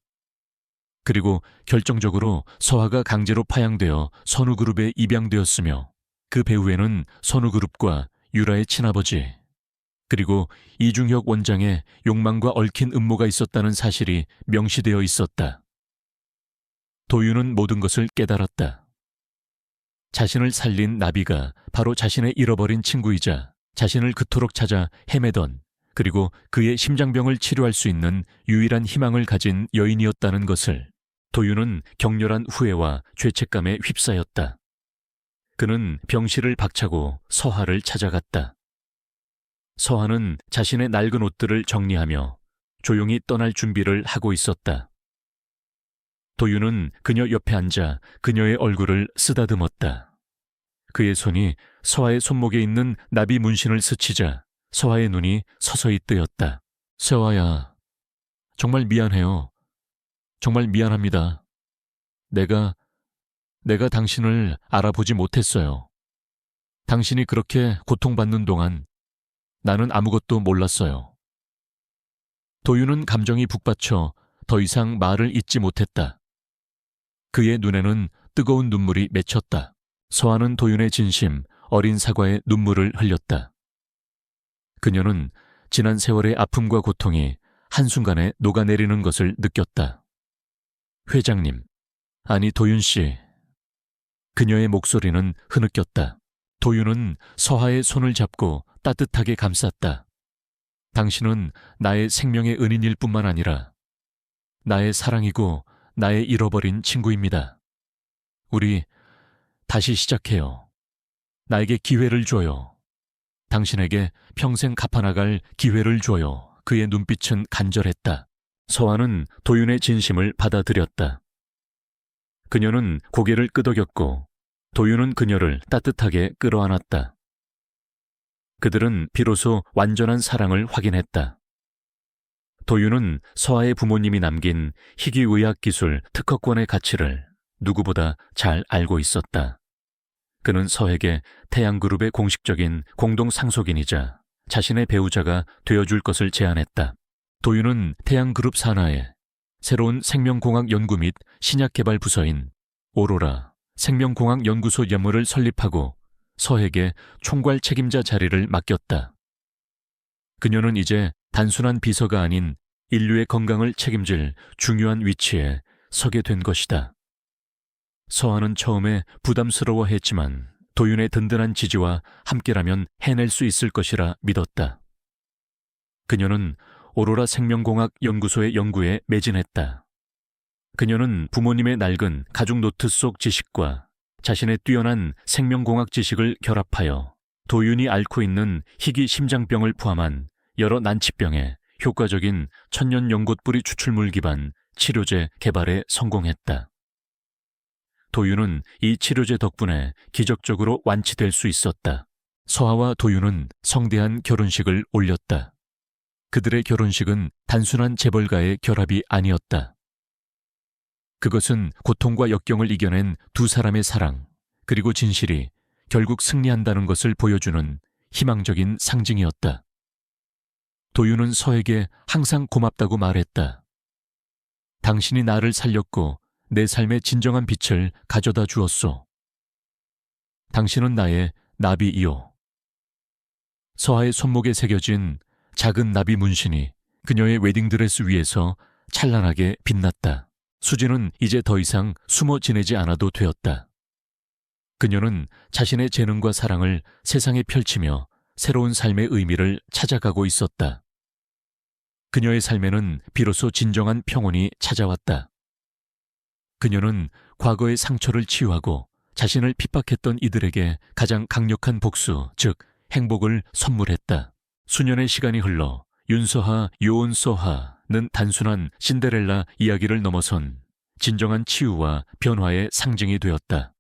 그리고 결정적으로 서하가 강제로 파양되어 선우그룹에 입양되었으며 그 배후에는 선우그룹과 유라의 친아버지, 그리고 이중혁 원장의 욕망과 얽힌 음모가 있었다는 사실이 명시되어 있었다. 도윤은 모든 것을 깨달았다. 자신을 살린 나비가 바로 자신의 잃어버린 친구이자 자신을 그토록 찾아 헤매던, 그리고 그의 심장병을 치료할 수 있는 유일한 희망을 가진 여인이었다는 것을 도윤은 격렬한 후회와 죄책감에 휩싸였다. 그는 병실을 박차고 서하를 찾아갔다. 서하는 자신의 낡은 옷들을 정리하며 조용히 떠날 준비를 하고 있었다. 도윤은 그녀 옆에 앉아 그녀의 얼굴을 쓰다듬었다. 그의 손이 서하의 손목에 있는 나비 문신을 스치자 서하의 눈이 서서히 뜨였다. 서하야, 정말 미안해요. 정말 미안합니다. 내가 당신을 알아보지 못했어요. 당신이 그렇게 고통받는 동안 나는 아무것도 몰랐어요. 도윤은 감정이 북받쳐 더 이상 말을 잇지 못했다. 그의 눈에는 뜨거운 눈물이 맺혔다. 서하는 도윤의 진심, 어린 사과에 눈물을 흘렸다. 그녀는 지난 세월의 아픔과 고통이 한순간에 녹아내리는 것을 느꼈다. 회장님, 아니 도윤 씨. 그녀의 목소리는 흐느꼈다. 도윤은 서하의 손을 잡고 따뜻하게 감쌌다. 당신은 나의 생명의 은인일 뿐만 아니라 나의 사랑이고 나의 잃어버린 친구입니다. 우리 다시 시작해요. 나에게 기회를 줘요. 당신에게 평생 갚아나갈 기회를 줘요. 그의 눈빛은 간절했다. 서하는 도윤의 진심을 받아들였다. 그녀는 고개를 끄덕였고 도윤은 그녀를 따뜻하게 끌어안았다. 그들은 비로소 완전한 사랑을 확인했다. 도윤은 서하의 부모님이 남긴 희귀의학 기술 특허권의 가치를 누구보다 잘 알고 있었다. 그는 서에게 태양그룹의 공식적인 공동 상속인이자 자신의 배우자가 되어줄 것을 제안했다. 도윤은 태양그룹 산하에 새로운 생명공학 연구 및 신약개발 부서인 오로라 생명공학연구소 연무를 설립하고 서에게 총괄 책임자 자리를 맡겼다. 그녀는 이제 단순한 비서가 아닌 인류의 건강을 책임질 중요한 위치에 서게 된 것이다. 서한은 처음에 부담스러워했지만 도윤의 든든한 지지와 함께라면 해낼 수 있을 것이라 믿었다. 그녀는 오로라 생명공학 연구소의 연구에 매진했다. 그녀는 부모님의 낡은 가죽 노트 속 지식과 자신의 뛰어난 생명공학 지식을 결합하여 도윤이 앓고 있는 희귀 심장병을 포함한 여러 난치병에 효과적인 천연 연골뿌리 추출물 기반 치료제 개발에 성공했다. 도윤은 이 치료제 덕분에 기적적으로 완치될 수 있었다. 서하와 도윤은 성대한 결혼식을 올렸다. 그들의 결혼식은 단순한 재벌가의 결합이 아니었다. 그것은 고통과 역경을 이겨낸 두 사람의 사랑, 그리고 진실이 결국 승리한다는 것을 보여주는 희망적인 상징이었다. 도윤은 서에게 항상 고맙다고 말했다. 당신이 나를 살렸고 내 삶의 진정한 빛을 가져다 주었소. 당신은 나의 나비이요. 서하의 손목에 새겨진 작은 나비 문신이 그녀의 웨딩드레스 위에서 찬란하게 빛났다. 수지는 이제 더 이상 숨어 지내지 않아도 되었다. 그녀는 자신의 재능과 사랑을 세상에 펼치며 새로운 삶의 의미를 찾아가고 있었다. 그녀의 삶에는 비로소 진정한 평온이 찾아왔다. 그녀는 과거의 상처를 치유하고 자신을 핍박했던 이들에게 가장 강력한 복수, 즉 행복을 선물했다. 수년의 시간이 흘러 윤서하, 요온서하는 단순한 신데렐라 이야기를 넘어선 진정한 치유와 변화의 상징이 되었다.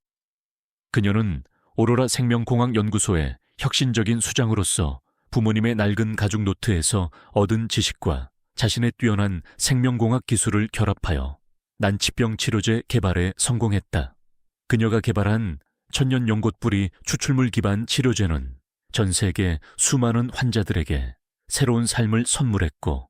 그녀는 오로라 생명공학 연구소의 혁신적인 수장으로서 부모님의 낡은 가죽 노트에서 얻은 지식과 자신의 뛰어난 생명공학 기술을 결합하여 난치병 치료제 개발에 성공했다. 그녀가 개발한 천연 연골뿌리 추출물 기반 치료제는 전 세계 수많은 환자들에게 새로운 삶을 선물했고,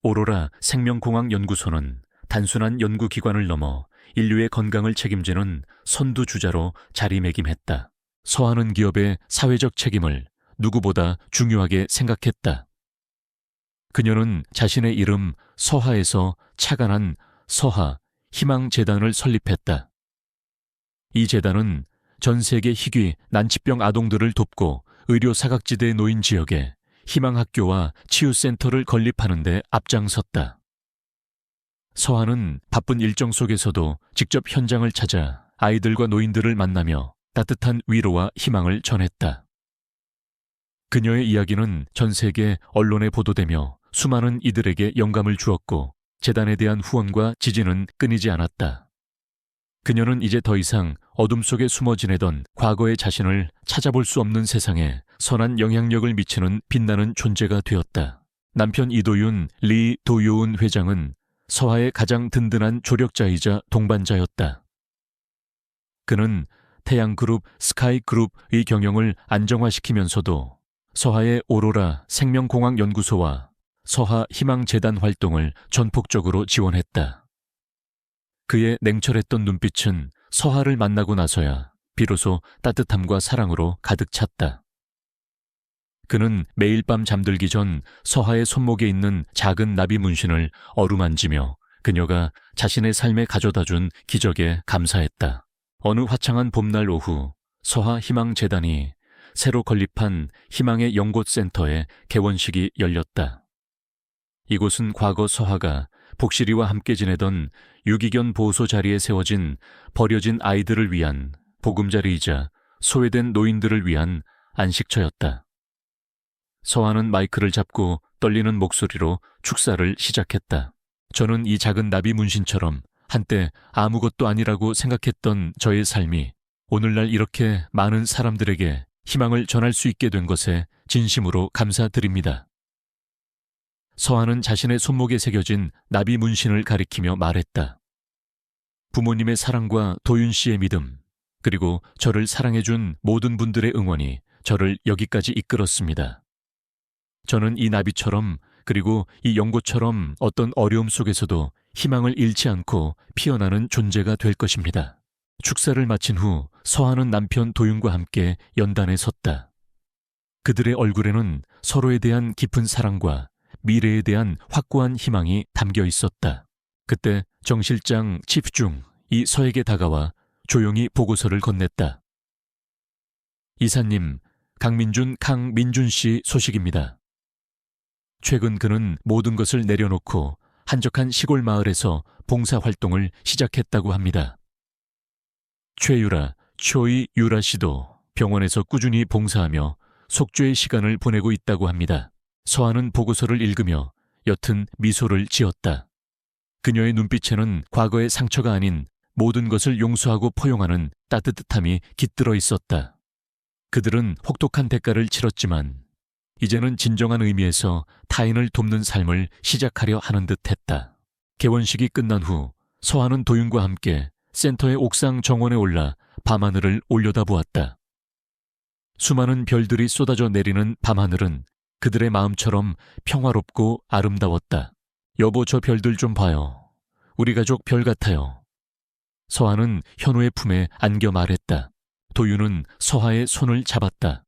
오로라 생명공학 연구소는 단순한 연구기관을 넘어 인류의 건강을 책임지는 선두주자로 자리매김했다. 서하는 기업의 사회적 책임을 누구보다 중요하게 생각했다. 그녀는 자신의 이름 서하에서 착안한 서하 희망재단을 설립했다. 이 재단은 전 세계 희귀 난치병 아동들을 돕고 의료 사각지대에 놓인 지역에 희망학교와 치유센터를 건립하는 데 앞장섰다. 서하는 바쁜 일정 속에서도 직접 현장을 찾아 아이들과 노인들을 만나며 따뜻한 위로와 희망을 전했다. 그녀의 이야기는 전 세계 언론에 보도되며 수많은 이들에게 영감을 주었고 재단에 대한 후원과 지지는 끊이지 않았다. 그녀는 이제 더 이상 어둠 속에 숨어 지내던 과거의 자신을 찾아볼 수 없는 세상에 선한 영향력을 미치는 빛나는 존재가 되었다. 남편 이도윤, 리 도요은 회장은 서하의 가장 든든한 조력자이자 동반자였다. 그는 태양그룹, 스카이그룹의 경영을 안정화시키면서도 서하의 오로라 생명공학연구소와 서하 희망재단 활동을 전폭적으로 지원했다. 그의 냉철했던 눈빛은 서하를 만나고 나서야 비로소 따뜻함과 사랑으로 가득 찼다. 그는 매일 밤 잠들기 전 서하의 손목에 있는 작은 나비 문신을 어루만지며 그녀가 자신의 삶에 가져다준 기적에 감사했다. 어느 화창한 봄날 오후 서하 희망재단이 새로 건립한 희망의 연꽃센터의 개원식이 열렸다. 이곳은 과거 서하가 복실이와 함께 지내던 유기견 보호소 자리에 세워진 버려진 아이들을 위한 보금자리이자 소외된 노인들을 위한 안식처였다. 서하는 마이크를 잡고 떨리는 목소리로 축사를 시작했다. 저는 이 작은 나비 문신처럼 한때 아무것도 아니라고 생각했던 저의 삶이 오늘날 이렇게 많은 사람들에게 희망을 전할 수 있게 된 것에 진심으로 감사드립니다. 서하는 자신의 손목에 새겨진 나비 문신을 가리키며 말했다. 부모님의 사랑과 도윤 씨의 믿음, 그리고 저를 사랑해준 모든 분들의 응원이 저를 여기까지 이끌었습니다. 저는 이 나비처럼 그리고 이 연꽃처럼 어떤 어려움 속에서도 희망을 잃지 않고 피어나는 존재가 될 것입니다. 축사를 마친 후 서하는 남편 도윤과 함께 연단에 섰다. 그들의 얼굴에는 서로에 대한 깊은 사랑과 미래에 대한 확고한 희망이 담겨 있었다. 그때 정 실장 치프중이 서에게 다가와 조용히 보고서를 건넸다. 이사님, 강민준 씨 소식입니다. 최근 그는 모든 것을 내려놓고 한적한 시골 마을에서 봉사활동을 시작했다고 합니다. 초이 유라 씨도 병원에서 꾸준히 봉사하며 속죄의 시간을 보내고 있다고 합니다. 서한은 보고서를 읽으며 옅은 미소를 지었다. 그녀의 눈빛에는 과거의 상처가 아닌 모든 것을 용서하고 포용하는 따뜻함이 깃들어 있었다. 그들은 혹독한 대가를 치렀지만 이제는 진정한 의미에서 타인을 돕는 삶을 시작하려 하는 듯 했다. 개원식이 끝난 후 서한은 도윤과 함께 센터의 옥상 정원에 올라 밤하늘을 올려다보았다. 수많은 별들이 쏟아져 내리는 밤하늘은 그들의 마음처럼 평화롭고 아름다웠다. 여보, 저 별들 좀 봐요. 우리 가족 별 같아요. 서하는 현우의 품에 안겨 말했다. 도윤은 서하의 손을 잡았다.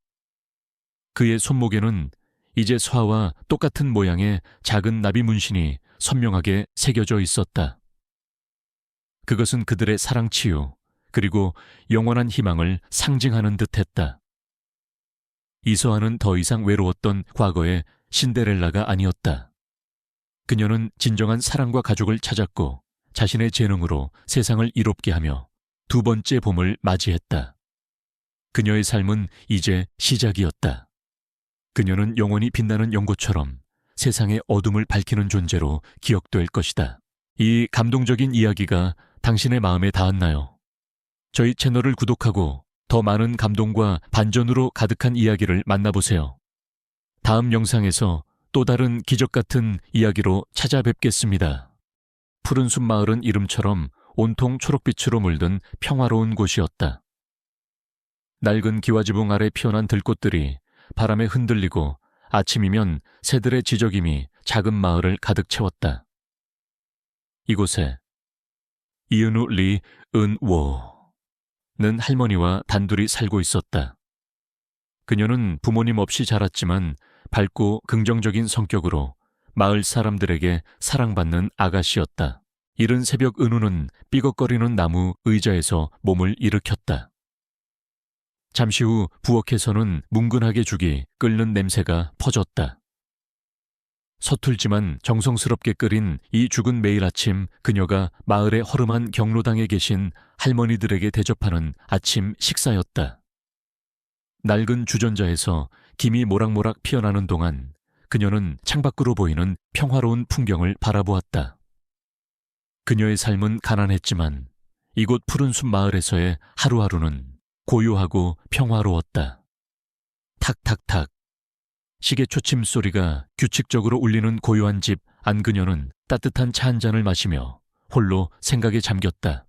그의 손목에는 이제 서하와 똑같은 모양의 작은 나비 문신이 선명하게 새겨져 있었다. 그것은 그들의 사랑 치유, 그리고 영원한 희망을 상징하는 듯했다. 이서하는 더 이상 외로웠던 과거의 신데렐라가 아니었다. 그녀는 진정한 사랑과 가족을 찾았고 자신의 재능으로 세상을 이롭게 하며 두 번째 봄을 맞이했다. 그녀의 삶은 이제 시작이었다. 그녀는 영원히 빛나는 연고처럼 세상의 어둠을 밝히는 존재로 기억될 것이다. 이 감동적인 이야기가 당신의 마음에 닿았나요? 저희 채널을 구독하고 더 많은 감동과 반전으로 가득한 이야기를 만나보세요. 다음 영상에서 또 다른 기적 같은 이야기로 찾아뵙겠습니다. 푸른숲 마을은 이름처럼 온통 초록빛으로 물든 평화로운 곳이었다. 낡은 기와지붕 아래 피어난 들꽃들이 바람에 흔들리고 아침이면 새들의 지저김이 작은 마을을 가득 채웠다. 이곳에 이은우 리 은워는 할머니와 단둘이 살고 있었다. 그녀는 부모님 없이 자랐지만 밝고 긍정적인 성격으로 마을 사람들에게 사랑받는 아가씨였다. 이른 새벽 은우는 삐걱거리는 나무 의자에서 몸을 일으켰다. 잠시 후 부엌에서는 뭉근하게 죽이 끓는 냄새가 퍼졌다. 서툴지만 정성스럽게 끓인 이 죽은 매일 아침 그녀가 마을의 허름한 경로당에 계신 할머니들에게 대접하는 아침 식사였다. 낡은 주전자에서 김이 모락모락 피어나는 동안 그녀는 창밖으로 보이는 평화로운 풍경을 바라보았다. 그녀의 삶은 가난했지만 이곳 푸른숲 마을에서의 하루하루는 고요하고 평화로웠다. 탁탁탁. 시계 초침 소리가 규칙적으로 울리는 고요한 집 안 그녀는 따뜻한 차 한 잔을 마시며 홀로 생각에 잠겼다.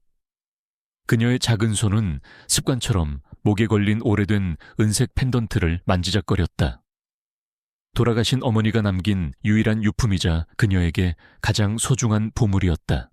그녀의 작은 손은 습관처럼 목에 걸린 오래된 은색 펜던트를 만지작거렸다. 돌아가신 어머니가 남긴 유일한 유품이자 그녀에게 가장 소중한 보물이었다.